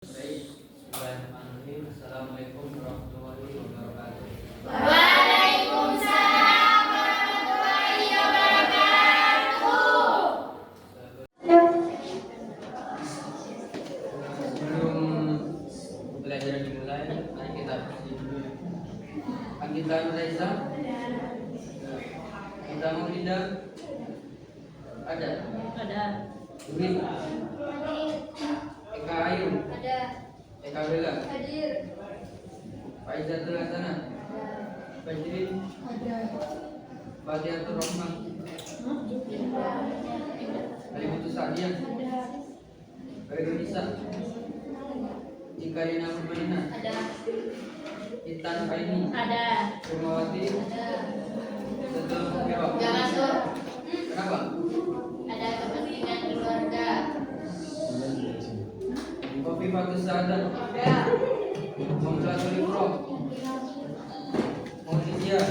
Bismillahirrahmanirrahim. Assalamualaikum warahmatullahi wabarakatuh. Waalaikumsalam warahmatullahi wabarakatuh. Sebelum pelajaran dimulai, mari kita bersih dulu. Kita Reza, kita mau lidah, ada. Duit, Eka Ayu, Eka Bella, Faizatul Hasanah, Fajrin, Fatihatul Rahman, Kalimatus Sa'diyah, Khairul Nisa, Cikarina Murbalina, Intan Faini, Sumawati, Setul Mukmiro. Gak masuk. Kenapa? Ada kepentingan keluarga. Kopi Fatus Sa'adat, Mamlatul Ikhram, Maudidiyah,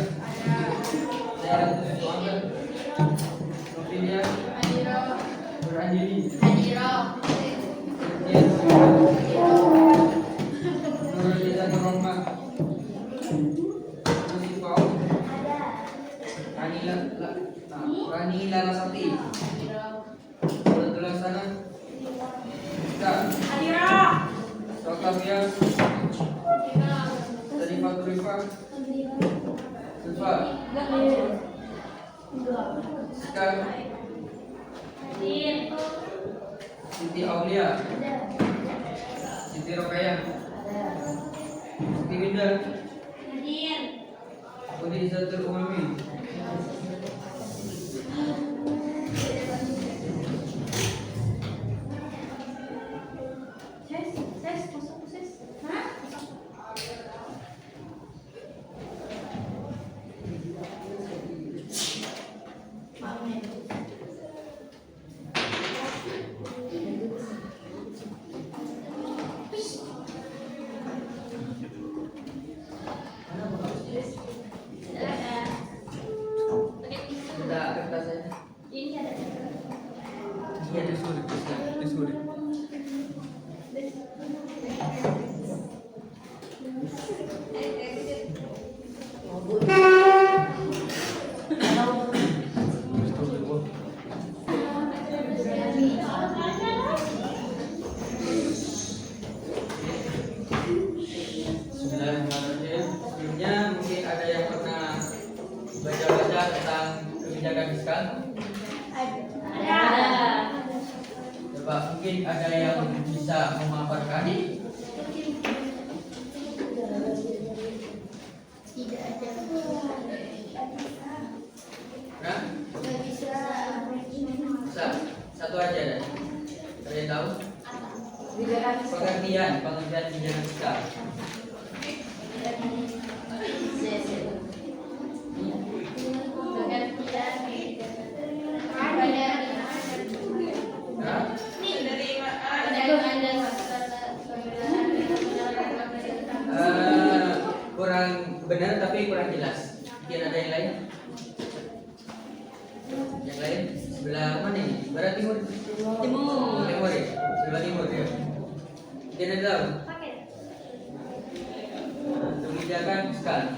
Zairatul Su'adat, Nofilia, Nurhanjini, Nurul Lisanur Rahmah, Nusifau, Rani Larasati, Nurul Hasanah, Sokabia, Sarifatul Rifah, Sulfa, Sika, Siti Aulia, Siti Rokayah, Siti Winda, Budi Izzatul Umami, ada kertasnya. Iya, disuruh. Bismillahirrahmanirrahim. Sebelumnya mungkin ada yang pernah baca-baca tentang kebijakan fiskal. Coba mungkin ada yang bisa memaparkan. Nah, bisa. Satu aja deh. Kalian tahu? Pengertian kebijakan fiskal. Kurang benar tapi kurang jelas. Mungkin ada yang lain? Yang lain sebelah mana ini? Barat timur? Timur ya? Sebelah timur ya? Mungkin ada tahu? Kebijakan fiskal.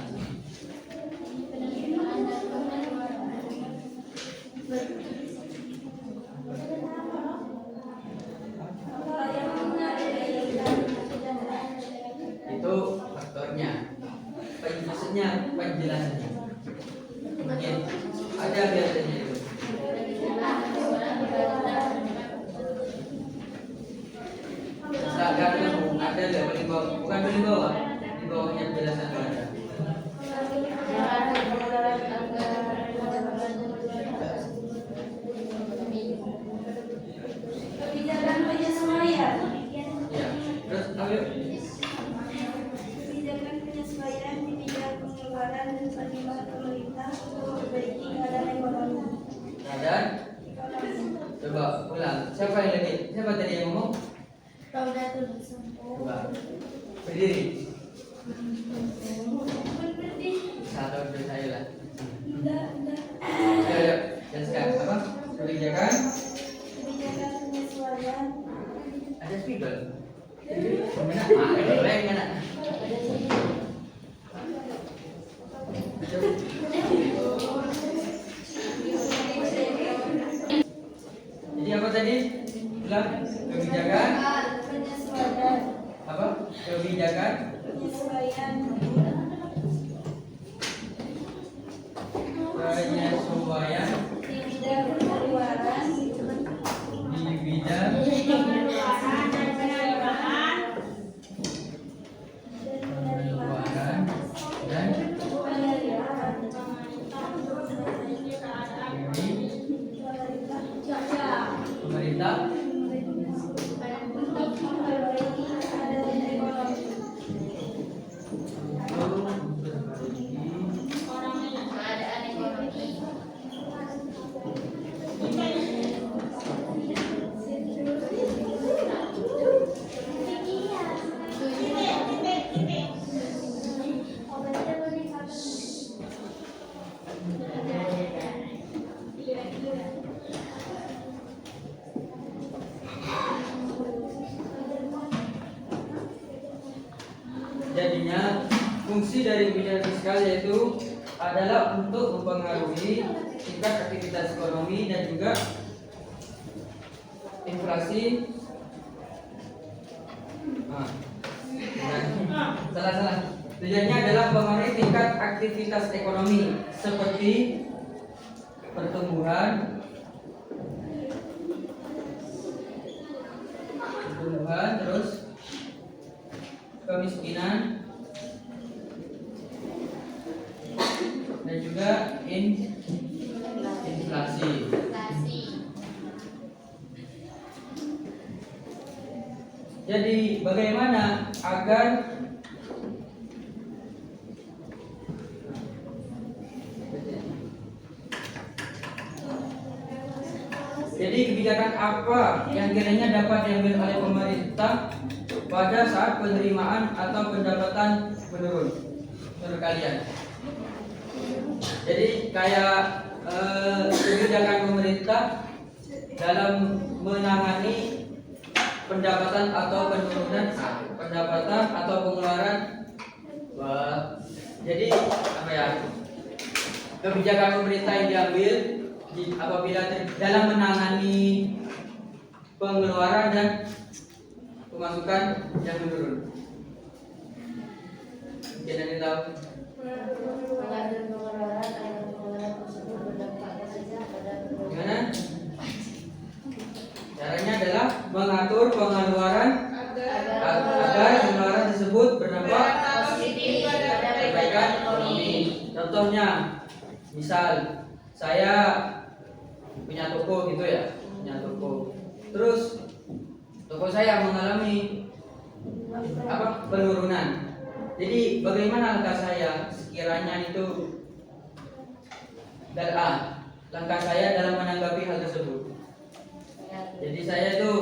Itu faktornya. Maksudnya penjelasannya. Mungkin ada biasanya itu. Misalkan ada nggak paling bawah? Bukan paling bawah. Di bawahnya penjelasan ada. Kebijakan penyesuaian. Ya. Terus ayo. Kebijakan penyesuaian di bidang pengeluaran dan penerimaan pemerintah untuk memperbaiki keadaan ekonomi. Keadaan. Coba ulang. Siapa yang lagi? Siapa tadi yang ngomong? Coba. Berdiri. Satu dari saya lah. Ayo, jelaskan apa? Kebijakan penyesuaian ada speaker. Keren kan? Jadi apa tadi? Bilang kebijakan penyesuaian apa? Kebijakan penyesuaian penyesuaian di bidang pengeluaran di bidang pengeluaran dan pemerintah jadinya fungsi dari kebijakan fiskal yaitu adalah untuk mempengaruhi tingkat aktivitas ekonomi dan juga inflasi. Salah. Tujuannya adalah mempengaruhi tingkat aktivitas ekonomi seperti pertumbuhan, terus kemiskinan dan juga inflasi. Jadi bagaimana agar kebijakan apa yang kiranya dapat diambil oleh pemerintah pada saat penerimaan atau pendapatan menurun menurut kalian? Jadi kayak kebijakan pemerintah dalam menangani pendapatan atau penurunan pendapatan atau pengeluaran. Jadi apa ya, kebijakan pemerintah yang diambil apabila dalam menangani pengeluaran dan pemasukan yang menurun. Mungkin ada yang tahu? Gimana? Caranya adalah mengatur pengeluaran agar pengeluaran tersebut berdampak positif pada perbaikan ekonomi. Contohnya, misal saya punya toko gitu ya, terus toko saya mengalami penurunan. Jadi bagaimana langkah saya sekiranya itu langkah saya dalam menanggapi hal tersebut? Jadi saya itu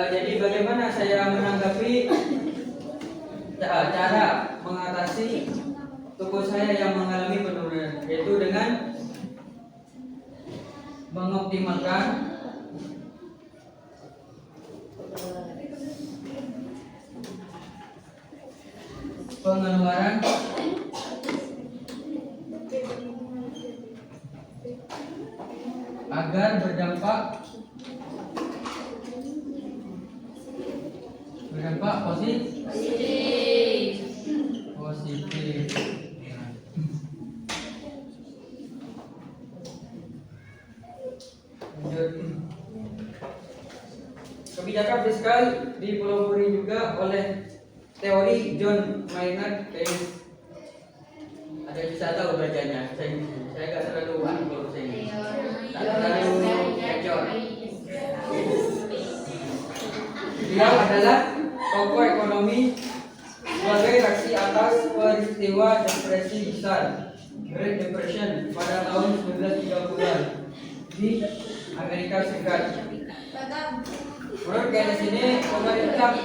jadi bagaimana saya menanggapi cara mengatasi toko saya yang mengalami penurunan, yaitu dengan mengoptimalkan pengeluaran agar berdampak positif. Kebijakan fiskal dipelopori juga oleh teori John Maynard Keynes. Ada yang bisa tahu bacanya? Saya nggak terlalu kalau saya ini. Tak terlalu kacau. Beliau adalah tokoh ekonomi sebagai reaksi atas peristiwa depresi besar Great Depression pada tahun 1930-an di Amerika Serikat. Menurut garis ini, pemerintah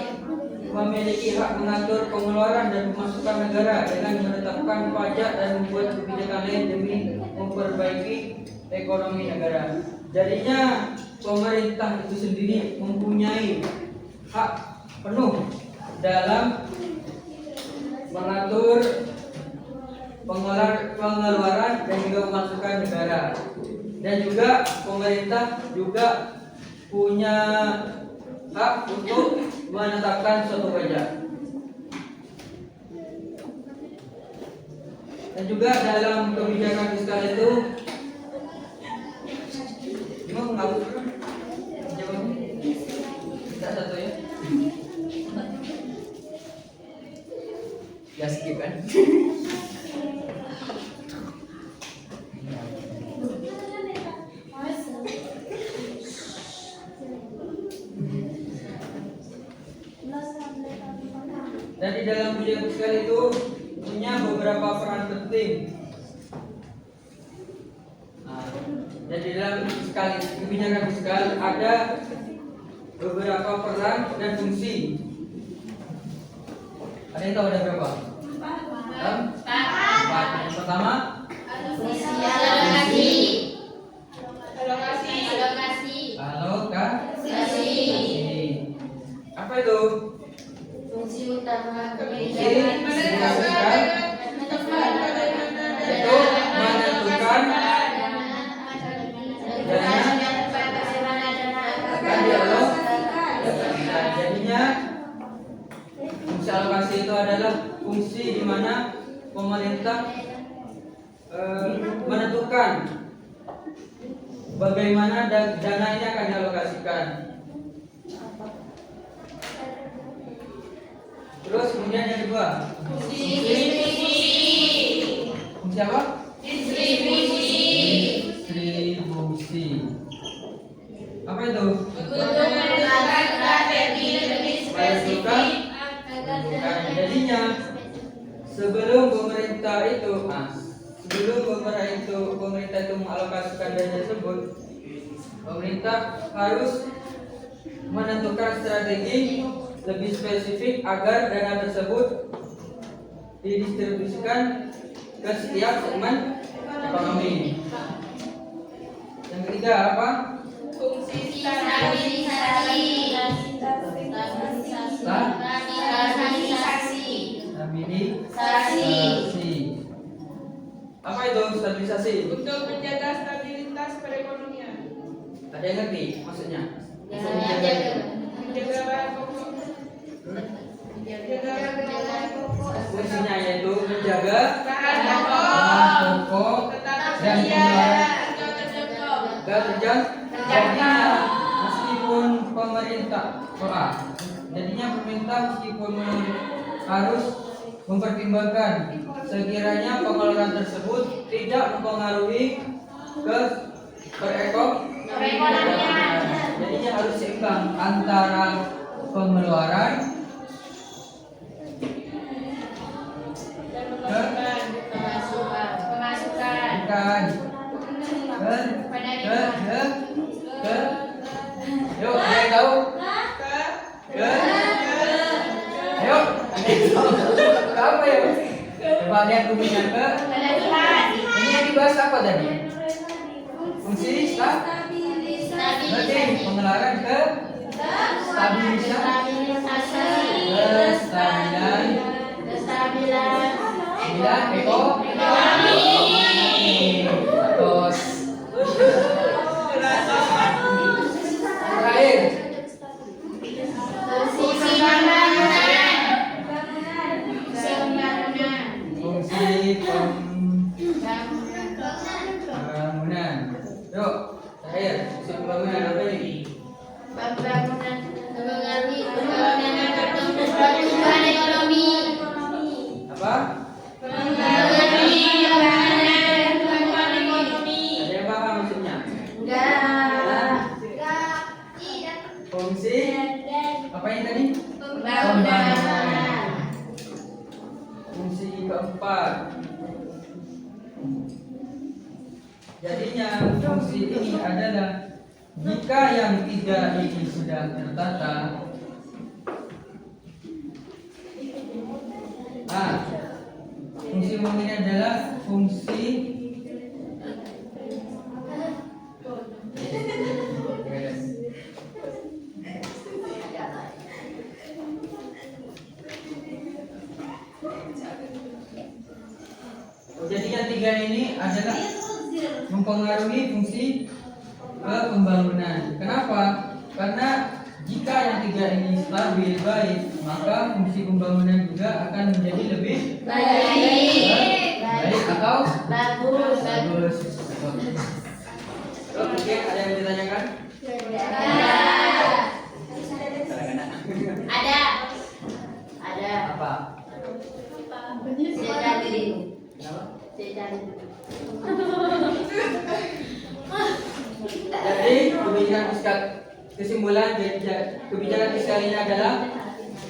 memiliki hak mengatur pengeluaran dan pemasukan negara dengan menetapkan pajak dan membuat kebijakan lain demi memperbaiki ekonomi negara. Jadinya pemerintah itu sendiri mempunyai hak penuh dalam mengatur pengeluaran dan juga pemasukan negara. Dan juga pemerintah juga punya hak untuk menetapkan suatu pajak. Dan juga dalam kebijakan fiskal itu mau ngabur coba kita satu ya. Ya skip kan. Dan di dalam kebijakan fiskal itu punya beberapa peran penting. Dan di dalam kebijakan fiskal ada beberapa peran dan fungsi. Ada yang tahu ada berapa? Empat. Yang pertama, alokasi. Apa itu? Fungsi utama kebijakan fiskal itu menentukan dana akan dialokasikan. Jadinya fungsi alokasi itu adalah fungsi di mana pemerintah menentukan bagaimana dana ini akan dialokasikan. Terus kemudian yang kedua, fungsi apa? Distribusi. Apa itu? Menentukan. Jadinya sebelum pemerintah itu mengalokasikan dana tersebut, pemerintah harus menentukan strategi lebih spesifik agar dana tersebut didistribusikan ke setiap segmen ekonomi. Yang ketiga apa? Fungsi stabilisasi. Apa itu stabilisasi? Untuk menjaga stabilitas perekonomian. Ada yang ngerti maksudnya? Menjaga bahan pokok. Fungsinya yaitu menjaga Bahan pokok dan jadinya meskipun pemerintah harus mempertimbangkan sekiranya pengeluaran tersebut tidak mempengaruhi ke perekonomian. Jadinya harus seimbang antara pengeluaran yuk, ada yang tahu? Ayo, ada yang tahu? Apa ya? Coba lihat rumusnya ke. Ini yang dibahas apa tadi? Fungsi berarti pengeluaran ke kestabilan ekonomi. Terus terakhir fungsi pembangunan. Yuk, terakhir fungsi pembangunan apa ini? Pertumbuhan ekonomi. Apa? Pertumbuhan ekonomi. Pembangunan. Fungsi keempat. Jadinya fungsi ini adalah jika yang tiga ini sudah tertata. Fungsi umum ini adalah fungsi jadi yang tiga ini adalah mempengaruhi fungsi pembangunan. Kenapa? Karena jika yang tiga ini stabil baik, maka fungsi pembangunan juga akan menjadi lebih baik atau bagus. Oke, ada yang ditanyakan? Ada. Apa? Saya cari. Jadi kebijakan fiskal, kesimpulan kebijakan fiskal ini adalah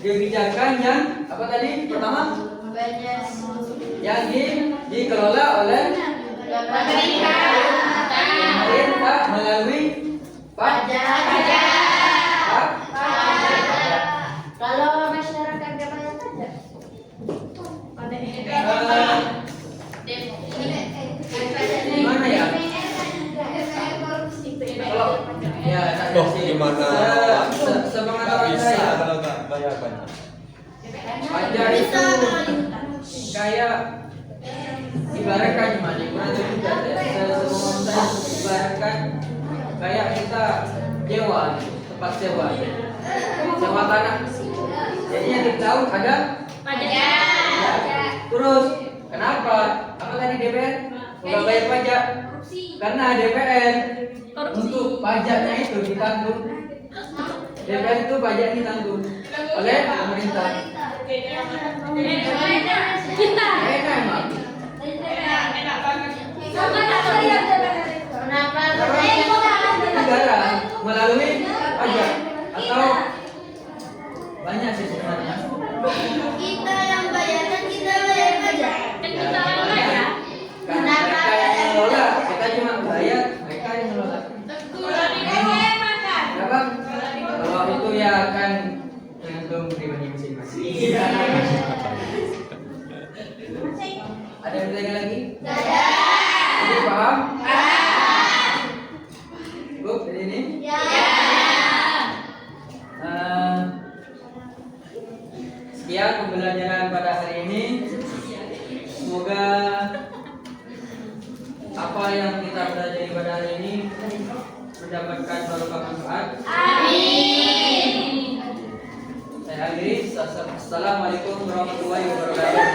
kebijakan yang apa tadi pertama yang dikelola oleh pemerintah melalui pajak. Kalau masyarakat gak bayar pajak, Gimana ya? Kalau ya tak sih. Gimana? Sepengetahuan Bisa saya, kalau nggak bayar pajak. pajak itu kayak ibaratkan gimana? Kurang lebih sepengetahuan saya ibaratkan kayak kita sewa tempat sewa tanah. Jadi yang di tahun ada pajak. Terus kenapa? Apa tadi DPR nggak bayar pajak? Karena DPR untuk pajaknya itu ditanggung. DPR itu pajak ditanggung oleh pemerintah. Enak emang. Enak banget. Negara melalui pajak atau banyak sih sebenarnya. kita yang bayar kan kita bayar pajak. Kan mereka yang mengelola, kita cuma bayar, mereka yang mengelola. Kenapa? Kalau itu ya kan tergantung pribadi masing-masing. Ada yang bertanya lagi? Jadi paham? Bu, dari ini? Sekian pembelajaran pada hari ini. Semoga apa yang kita pelajari pada hari ini mendapatkan barokah manfaat. Amin. Saya akhiri. Assalamualaikum warahmatullahi wabarakatuh.